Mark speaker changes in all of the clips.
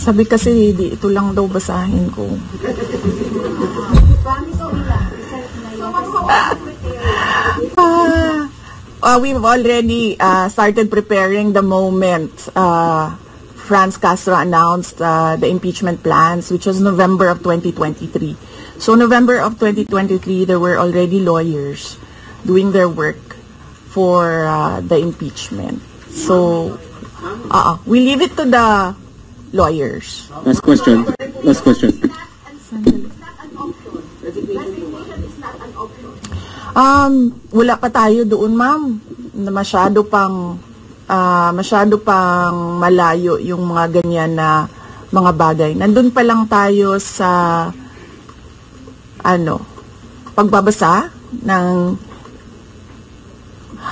Speaker 1: Sabi kasi, ito lang daw basahin ko. We've already started preparing the moment Franz Castro announced the impeachment plans, which was November of 2023. So November of 2023, there were already lawyers doing their work for the impeachment. So we leave it to the lawyers.
Speaker 2: Last question. Last question.
Speaker 1: Wala pa tayo doon, ma'am. Masyado pang malayo yung mga ganyan na mga bagay. Nandun pa lang tayo sa pagbabasa ng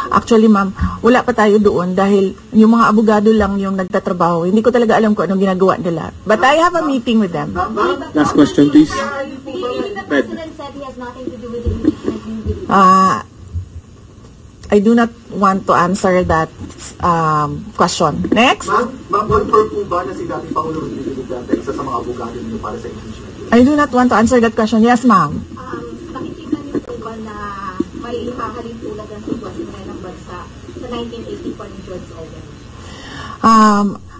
Speaker 1: actually, ma'am, wala pa tayo doon dahil yung mga abogado lang yung nagtatrabaho. Hindi ko talaga alam kung anong ginagawa nila. But I have a meeting with them.
Speaker 2: Last question, please.
Speaker 3: The president said he has nothing to do with the impeachment.
Speaker 1: I do not want to answer that question. Next.
Speaker 4: Ma'am, confirm po ba na si dating Pangulong Duterte isa sa mga abogado niyo para sa impeachment?
Speaker 1: I do not want to answer that question. Yes, ma'am.
Speaker 3: Nakikita niyo po ba na may hahalin tulad ang sitwasyon ng bansa sa 1984 ni George Orwell?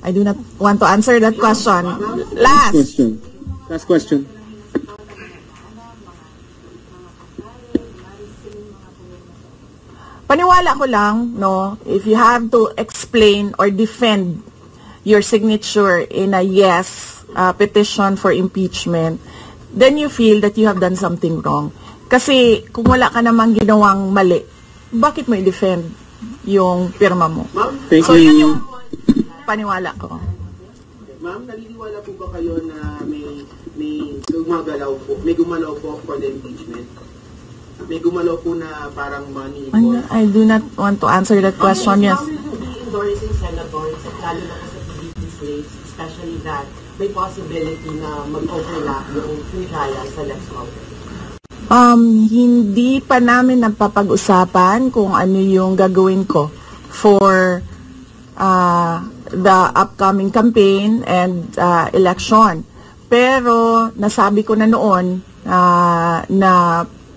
Speaker 1: I do not want to answer that question.
Speaker 2: Last question. Last question.
Speaker 1: Paniwala ko lang, no, if you have to explain or defend your signature in a yes petition for impeachment, then you feel that you have done something wrong. Kasi kung wala ka namang ginawang mali, bakit mo i-defend yung pirma mo?
Speaker 2: Thank
Speaker 1: so
Speaker 2: you.
Speaker 1: Yun yung paniwala ko.
Speaker 4: Ma'am, naniniwala po ba kayo na may gumalaw po for the impeachment? May gumalaw po na parang money po?
Speaker 1: I do not want to answer that question, yes.
Speaker 5: Endorsing senators, lalo na sa PDP slates, especially that may possibility na mag-overlap yung trial sa next Congress?
Speaker 1: Hindi pa namin napapag-usapan kung ano yung gagawin ko for the upcoming campaign and election. Pero nasabi ko na noon na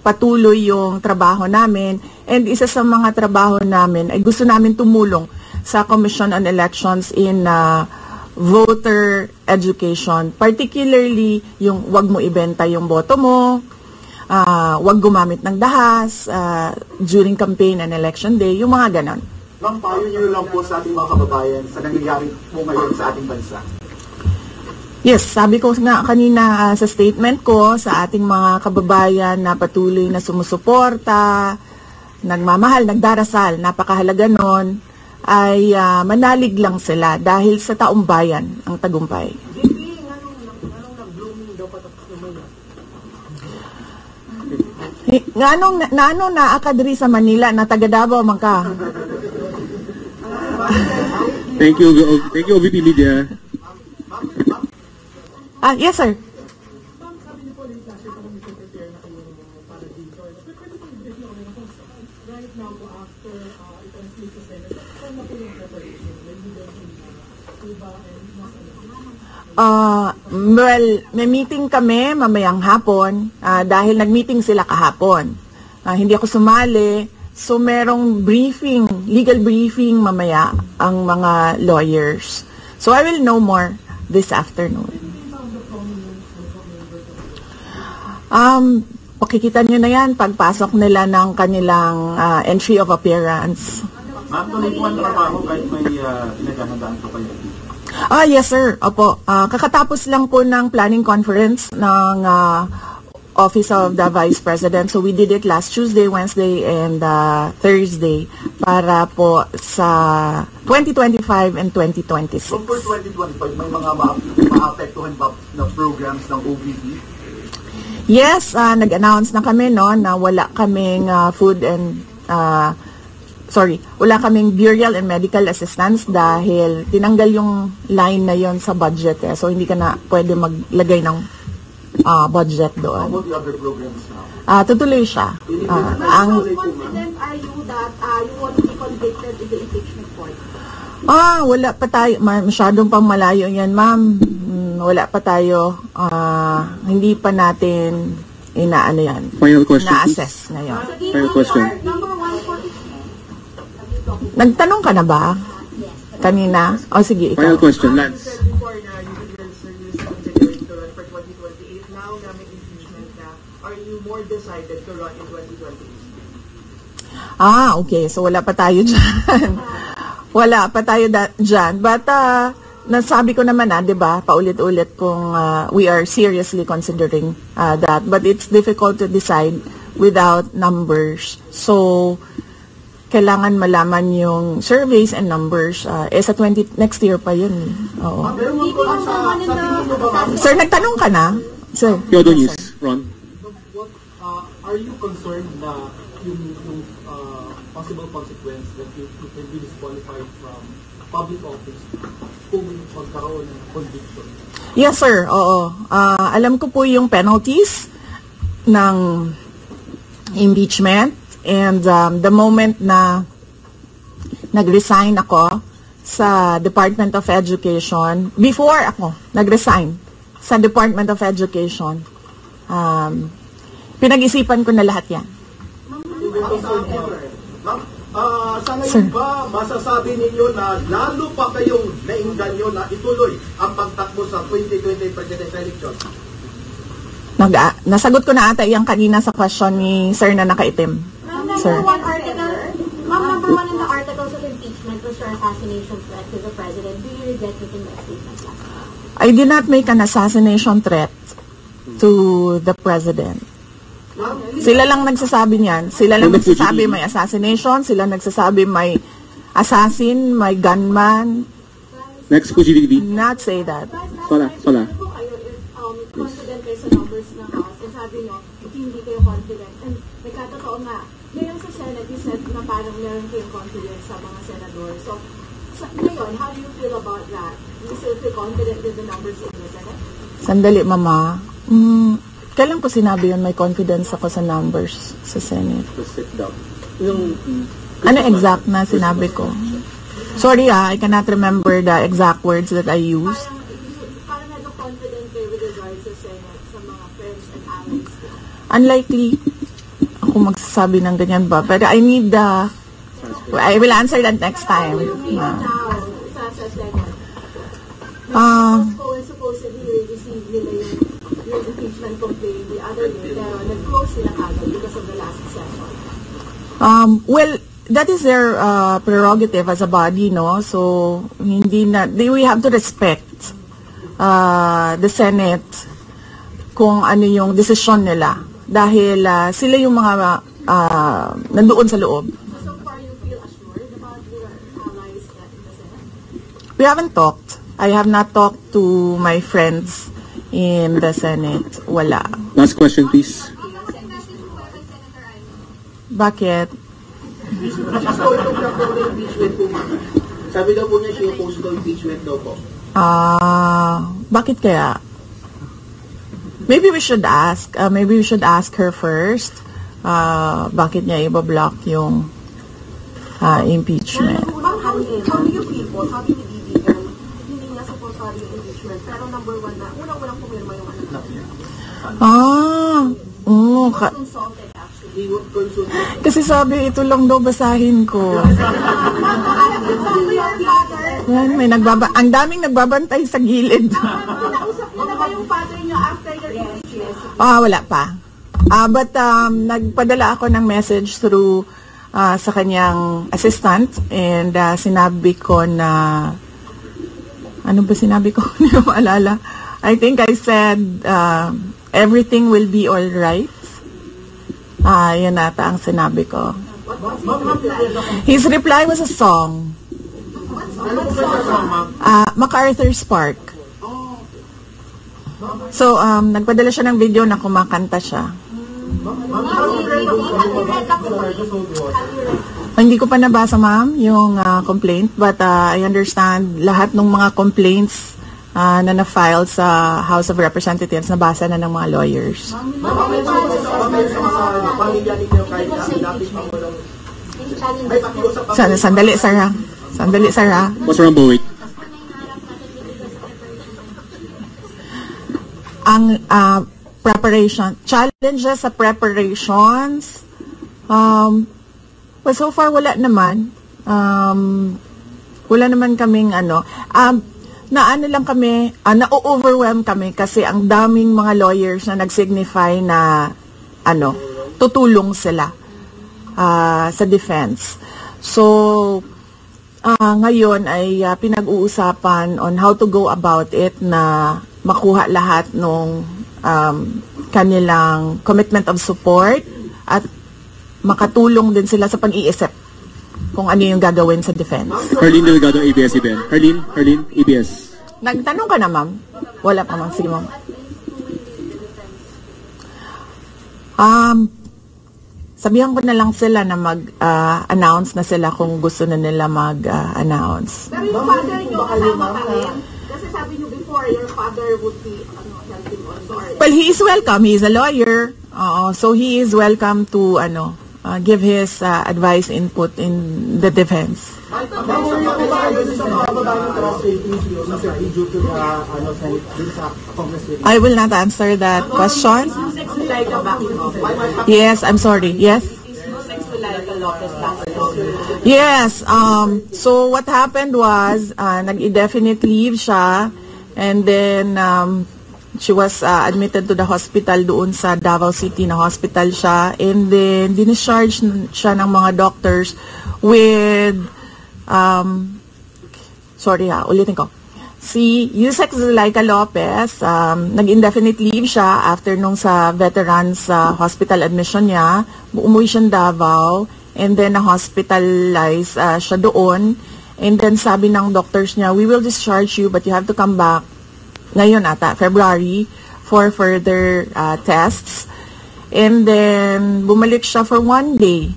Speaker 1: patuloy yung trabaho namin, and isa sa mga trabaho namin ay gusto namin tumulong sa Commission on Elections in voter education, particularly yung wag mo ibenta yung boto mo, wag gumamit ng dahas during campaign and election day, yung mga ganon.
Speaker 4: Ma'am, payo niyo lang po sa ating mga kababayan sa nangyayari po ngayon sa ating bansa.
Speaker 1: Yes, sabi ko nga kanina sa statement ko sa ating mga kababayan na patuloy na sumusuporta, nagmamahal, nagdarasal, napakahalaga nun, ay manalig lang sila dahil sa taong bayan ang tagumpay. Ngano na akadri sa Manila na taga Davao man ka?
Speaker 2: Thank you, OVP Media.
Speaker 1: Yes, sir. Well, may meeting kami mamayang hapon dahil nag-meeting sila kahapon. Hindi ako sumali, so merong briefing, legal briefing mamaya ang mga lawyers. So I will know more this afternoon. Pakikita nyo na yan pagpasok nila ng kanilang entry of appearance.
Speaker 4: Ma'am, tuloy po ang trabaho kahit may pinaghahandaan po kayo.
Speaker 1: Yes, sir. Opo. Kakatapos lang po ng planning conference ng Office of the Vice President. So we did it last Tuesday, Wednesday, and Thursday para po sa 2025 and 2026.
Speaker 4: So for 2025, may mga maapektuhan ba na programs ng OVP?
Speaker 1: Yes, nag-announce na kami na wala kaming wala kaming burial and medical assistance dahil tinanggal yung line na yon sa budget so hindi ka na pwede maglagay ng budget doon.
Speaker 4: How about the other programs now?
Speaker 1: Tutuloy siya.
Speaker 3: How confident are you that you won't be convicted in the impeachment court?
Speaker 1: Wala pa tayo. Masyadong pang malayo yan, ma'am. wala pa tayo, hindi pa natin inaano yan.
Speaker 2: Final question,
Speaker 1: Na-assess ngayon.
Speaker 2: Final question.
Speaker 3: Number 140.
Speaker 1: Nagtanong ka na ba? Kanina? O sige, ikaw.
Speaker 2: Final question, Lance.
Speaker 5: Before na you will serious considering to run for 2028, now na may impeachment na, are you more decided to run in 2028?
Speaker 1: Okay. So, wala pa tayo dyan. Wala pa tayo dyan. But, nasabi ko naman di ba, paulit-ulit kung we are seriously considering that. But it's difficult to decide without numbers. So, kailangan malaman yung surveys and numbers. Sa next year pa yun. Oo. Sir, nagtanong ka na? Sir.
Speaker 2: Kyoto News, Ron.
Speaker 6: Are you concerned na yung possible consequence that you can be disqualified from public office kung magkaroon ng conviction?
Speaker 1: Yes, sir. Oo. Alam ko po yung penalties ng impeachment. And the moment na nag-resign ako sa Department of Education, before ako nag-resign sa Department of Education, pinag-isipan ko na lahat yan.
Speaker 7: Sa ngayon ba, masasabi ninyo na lalo pa kayong naingganyo na ituloy ang pagtakbo sa 2020 presidential election?
Speaker 1: Nasagot ko na ata yung kanina sa question ni Sir na nakaitim. Sir.
Speaker 3: Number one in the articles of impeachment was your assassination threat to the president. Do you regret making that statement last time?
Speaker 1: I did not make an assassination threat to the president. Sila lang nagsasabi niyan. Sila lang nagsasabi may assassination. Sila nagsasabi may assassin, may gunman.
Speaker 2: Next po, GDB.
Speaker 1: Not say that.
Speaker 2: Pala.
Speaker 3: Confident kayo sa numbers na House. And sabi nyo, hindi kayo confident. And nagkatotoo nga, ngayon sa Senate, you said na parang meron kayong confidence sa mga senador. So, ngayon, how do you feel about that? Do you still feel confident with the numbers in the Senate?
Speaker 1: Sandali, Mama. Kailan ko sinabi yun, may confidence ako sa numbers sa Senate? Ano exact na sinabi ko? Sorry I cannot remember the exact words that I used.
Speaker 3: Parang confident kayo with regards sa Senate, sa mga friends and allies.
Speaker 1: Unlikely ako magsasabi ng ganyan ba? Pero I need I will answer that next time.
Speaker 3: Supposedly received nila yung impeachment complaint the other day, pero nag-close sila kagad because of the last session.
Speaker 1: Well, that is their prerogative as a body, no? So, we have to respect the Senate kung ano yung desisyon nila. Dahil sila yung mga nandoon sa loob.
Speaker 3: So far, you feel assured about your allies in the Senate?
Speaker 1: We haven't talked. I have not talked to my friends in the Senate. Wala.
Speaker 2: Last question, please.
Speaker 1: Bakit?
Speaker 7: Sabi daw po niya siya yung post impeachment daw po.
Speaker 1: Bakit kaya? Maybe we should ask. Maybe we should ask her first. Bakit niya i-block yung impeachment?
Speaker 3: How do you feel po? Sabi ni BBM, hindi nga supportado yung impeachment. Pero number one na, unang-unang pumirma yung anak niya. Consulted actually.
Speaker 1: Kasi sabi, ito lang daw basahin ko. Ang daming nagbabantay sa gilid.
Speaker 3: Nausap niyo na ba yung father niyo after the impeachment?
Speaker 1: Wala pa. But nagpadala ako ng message through sa kanyang assistant and sinabi ko na ano ba sinabi ko? Hindi ko maalala. I think I said everything will be all right. Yan ata ang sinabi ko. His reply was a song. MacArthur's Park. So, nagpadala siya ng video na kumakanta siya. Hindi ko pa nabasa, ma'am, yung complaint, but I understand lahat ng mga complaints na na-file sa House of Representatives, nabasa na ng mga lawyers. Sandali, Sarah. Sandali, Sarah.
Speaker 2: What's wrong, wait?
Speaker 1: Ang challenges sa preparations, well, so far wala naman. Wala naman kaming na-overwhelm kami kasi ang daming mga lawyers na nag-signify na tutulong sila sa defense. So, ngayon ay pinag-uusapan on how to go about it na makuha lahat ng kanilang commitment of support at makatulong din sila sa pag-iisip kung ano yung gagawin sa defense.
Speaker 2: Harleen Delgado, ABS-CBN. Harleen, ABS.
Speaker 1: Nagtanong ka na, ma'am? Wala pa, ma'am. Sige, ma'am. Sabihan ko na lang sila na mag-announce na sila kung gusto na nila mag-announce.
Speaker 3: Pero yung father nyo kasama pa rin? Kasi sabi nyo before, your father would be helping also.
Speaker 1: Well, he is welcome. He is a lawyer. So he is welcome to give his advice, input in the defense. I will not answer that question. Yes, I'm sorry. Yes? Yes. So what happened was, nag-indefinite leave siya, and then she was admitted to the hospital doon sa Davao City na hospital siya, and then discharge siya ng mga doctors with ulitin ko. Si Yusek Zulaika Lopez, nag-indefinite leave siya after nung sa veterans hospital admission niya. Umuwi siya Davao, and then na-hospitalize siya doon. And then sabi ng doctors niya, we will discharge you but you have to come back ngayon February, for further tests. And then bumalik siya for 1 day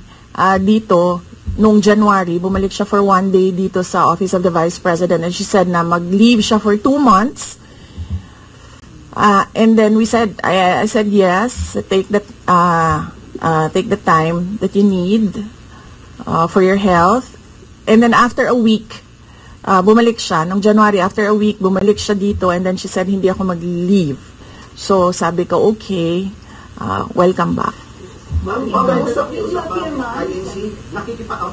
Speaker 1: dito. Noong January, bumalik siya for 1 day dito sa Office of the Vice President, and she said na mag-leave siya for 2 months. And then I said yes, take the time that you need for your health. And then after a week, bumalik siya. Noong January, after a week, bumalik siya dito, and then she said, hindi ako mag-leave. So sabi ko, okay, welcome back.
Speaker 4: Ma'am, pag-usap ba INC?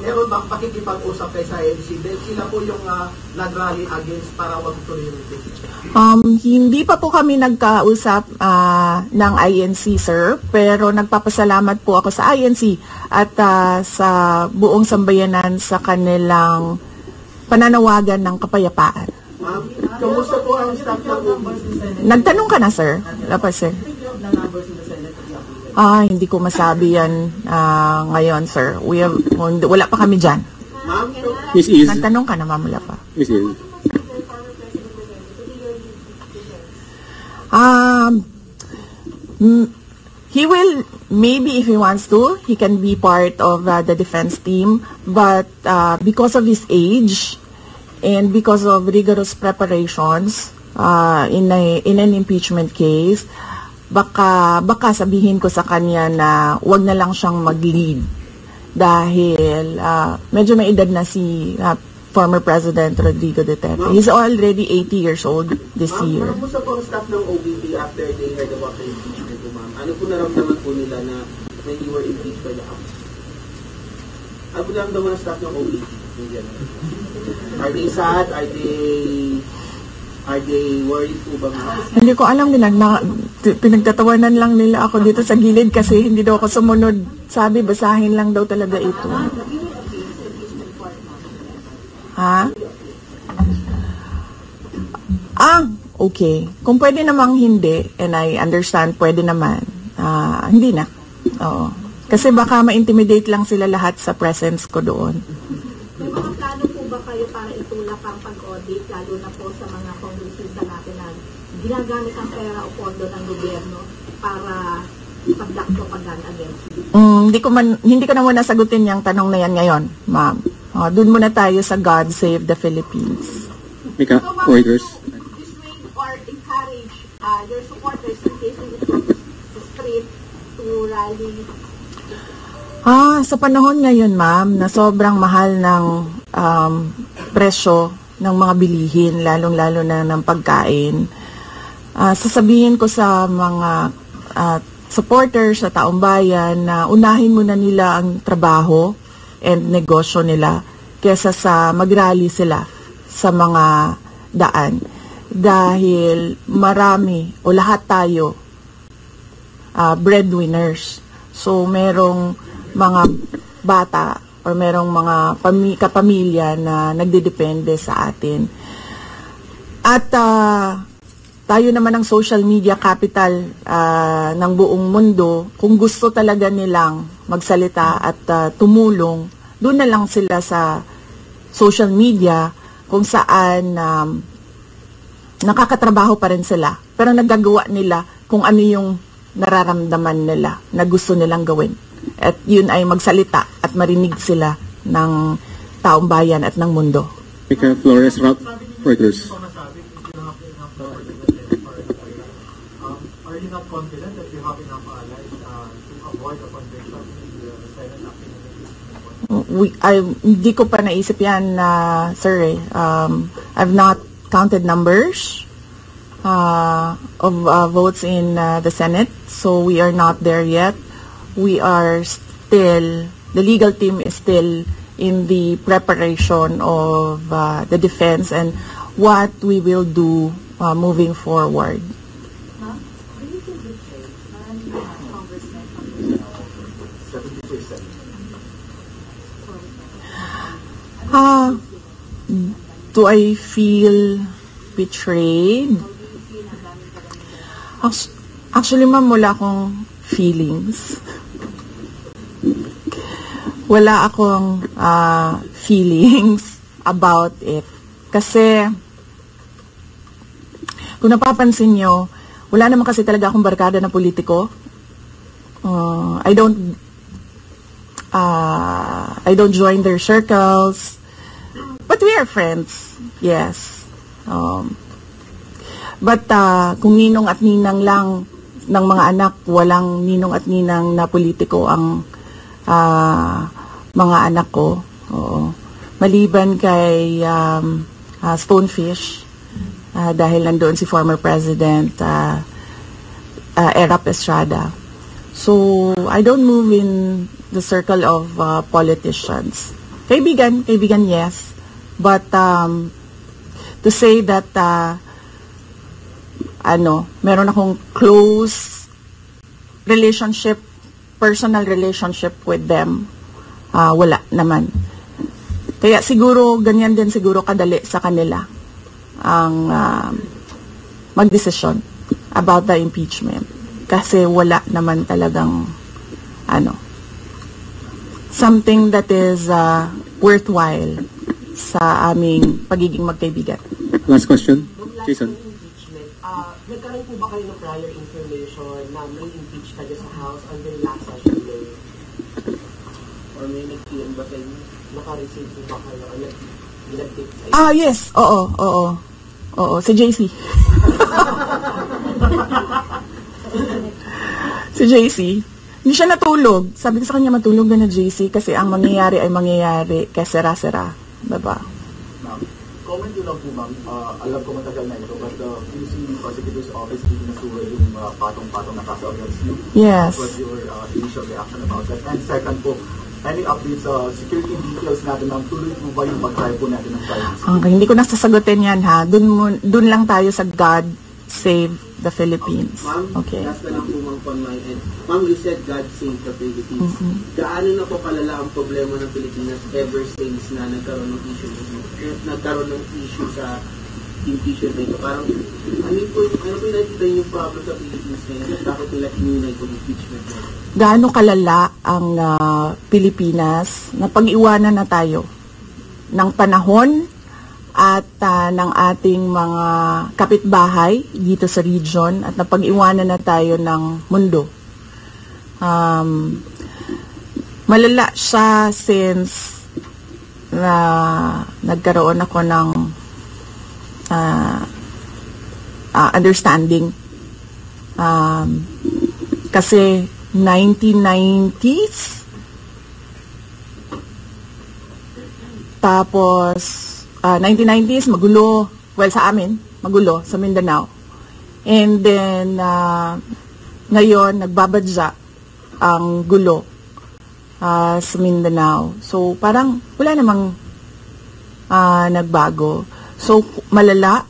Speaker 4: Meron bang pakikipag-usap kayo sa INC? Dahil sila po yung nag-rally against para wag tuloy yung
Speaker 1: Hindi pa po kami nagkausap ng INC, sir. Pero nagpapasalamat po ako sa INC at sa buong sambayanan sa kanilang pananawagan ng kapayapaan.
Speaker 4: Ma'am, kamusta po ang staff ng OBP?
Speaker 1: Nagtanong ka na, sir? Wala pa, sir. Hindi ko masabi yan ngayon, sir. Wala pa kami dyan.
Speaker 2: Miss Iz.
Speaker 1: Nagtanong ka na, ma'am, wala pa.
Speaker 2: Miss Iz.
Speaker 1: He will, maybe if he wants to, he can be part of the defense team. But because of his age and because of rigorous preparations in an impeachment case, baka sabihin ko sa kanya na wag na lang siyang mag-lead dahil medyo may edad na si former President Rodrigo Duterte. He's already 80 years old this year.
Speaker 4: Kamusta po ang staff ng OBP after they heard about the impeachment po, ma'am? Ano po naramdaman po nila na when you were impeached by the House? Ano po naramdaman ang staff ng OBP? Are they sad? Are they worried po ba, ma'am?
Speaker 1: Hindi ko alam din, pinagtatawanan lang nila ako dito sa gilid kasi hindi daw ako sumunod. Sabi, basahin lang daw talaga ito. Ha? Okay. Kung pwede namang hindi, and I understand, pwede naman. Hindi na. Oo. Kasi baka ma-intimidate lang sila lahat sa presence ko doon.
Speaker 3: May mga plano po ba kayo para itulak ang pag-audit, lalo na po sa mga kongresista natin na ginagamit ang pera o pondo ng gobyerno para pag-block propaganda against you?
Speaker 1: Hindi ko na muna sagutin yung tanong na yan ngayon, ma'am. Doon muna tayo sa God Save the Philippines.
Speaker 2: Mika, orders.
Speaker 3: Dissuade or encourage your supporters in case they go to the street to rally?
Speaker 1: Sa panahon ngayon, ma'am, na sobrang mahal ng presyo ng mga bilihin, lalong-lalo na ng pagkain, sasabihin ko sa mga supporters sa taong bayan na unahin muna nila ang trabaho and negosyo nila kesa sa mag-rally sila sa mga daan. Dahil marami o lahat tayo breadwinners. So merong mga bata or merong mga kapamilya na nagdedepende sa atin. At tayo naman ang social media capital ng buong mundo. Kung gusto talaga nilang magsalita at tumulong, doon na lang sila sa social media kung saan nakakatrabaho pa rin sila. Pero nagagawa nila kung ano yung nararamdaman nila na gusto nilang gawin. At yun ay magsalita at marinig sila ng taong bayan at ng mundo.
Speaker 2: Mika Flores, Reuters.
Speaker 6: Are you not confident that you have enough allies to avoid a convention in the Senate after
Speaker 1: Hindi ko pa naisip yan, sir. I've not counted numbers of votes in the Senate, so we are not there yet. We are still, the legal team is still in the preparation of the defense and what we will do moving forward. Do I feel betrayed? Actually, ma'am, wala akong feelings. Wala akong feelings about it. Kasi, kung napapansin nyo, wala naman kasi talaga akong barkada na politiko. I don't join their circles. But we are friends, yes. But kung ninong at ninang lang ng mga anak, walang ninong at ninang na politiko ang mga anak ko. Oo. Maliban kay Stonefish, dahil nandoon si former President Erap Estrada. So, I don't move in the circle of politicians. Kaibigan, yes. But to say that meron akong close relationship, personal relationship with them, wala naman. Kaya siguro ganyan din siguro kadali sa kanila ang magdesisyon about the impeachment. Kasi wala naman talagang something that is worthwhile sa aming pagiging magkaibigan.
Speaker 2: Last question, Jason.
Speaker 5: Nagkaroon po ba kayo ng prior information na may impeach kayo sa House on the last session day?
Speaker 4: Or may nag-PM ba kayo?
Speaker 5: Naka-receive po ba kayo? O nag-take kayo?
Speaker 1: Yes. Oo. Si JC. Si JC. Hindi siya natulog. Sabi ko sa kanya, matulog na JC kasi ang mangyayari ay mangyayari kaya sera-sera. Diba?
Speaker 7: Comment yun lang po, ma'am. Alam ko matagal na ito, but the QC Prosecutor's Office dito nasuwa yung patong-patong na kaso against you.
Speaker 1: Yes.
Speaker 7: What was your initial reaction about that? And second po, any updates sa security details natin ng tuloy po ba yung pag-try po natin ng Chinese?
Speaker 1: Okay, hindi ko nasasagutin yan ha. Dun lang tayo sa God Save the Philippines.
Speaker 4: Ma'am,
Speaker 1: okay.
Speaker 4: last na lang po ma'am on my end. Ma'am, you said God Save the Philippines. Gaano na po palala ang problema ng Pilipinas ever since na nagkaroon ng issue sa impeachment na ito? Parang, ano po nakikita yung problem sa Philippines ngayon? Bakit nila inunay kung impeachment na ito?
Speaker 1: Gaano kalala ang Pilipinas na pag-iwanan na tayo ng panahon at ng ating mga kapitbahay dito sa region at napag-iwanan na tayo ng mundo. Malala siya since nagkaroon ako ng understanding. Kasi 1990s, tapos 1990s, magulo. Well, sa amin, magulo, sa Mindanao. And then, ngayon, nagbabadya ang gulo sa Mindanao. So, parang wala namang nagbago. So, malala,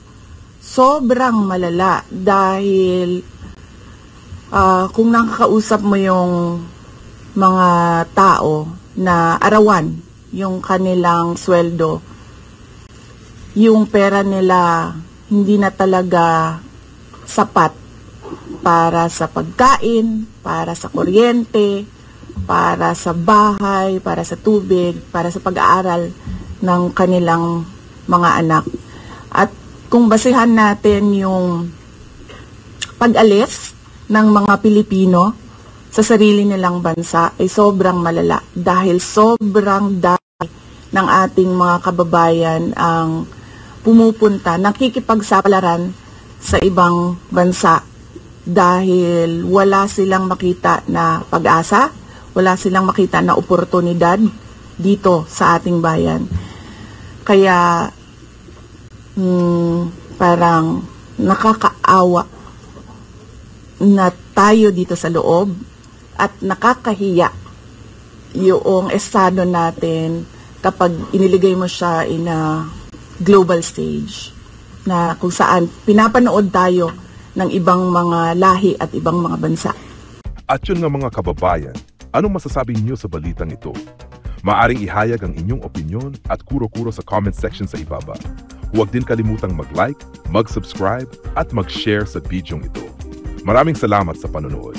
Speaker 1: sobrang malala dahil kung nakakausap mo yung mga tao na arawan yung kanilang sweldo, yung pera nila hindi na talaga sapat para sa pagkain, para sa kuryente, para sa bahay, para sa tubig, para sa pag-aaral ng kanilang mga anak. At kung basehan natin yung pag-alis ng mga Pilipino sa sarili nilang bansa ay sobrang malala dahil sobrang dami ng ating mga kababayan ang pumupunta, nakikipagsapalaran sa ibang bansa dahil wala silang makita na pag-asa, wala silang makita na oportunidad dito sa ating bayan. Kaya parang nakakaawa na tayo dito sa loob at nakakahiya yung estado natin kapag iniligay mo siya in a global stage na kung saan pinapanood tayo ng ibang mga lahi at ibang mga bansa.
Speaker 8: At yun nga mga kababayan, anong masasabi niyo sa balitang ito? Maaring ihayag ang inyong opinyon at kuro-kuro sa comment section sa ibaba. Huwag din kalimutang mag-like, mag-subscribe at mag-share sa bidyong ito. Maraming salamat sa panonood.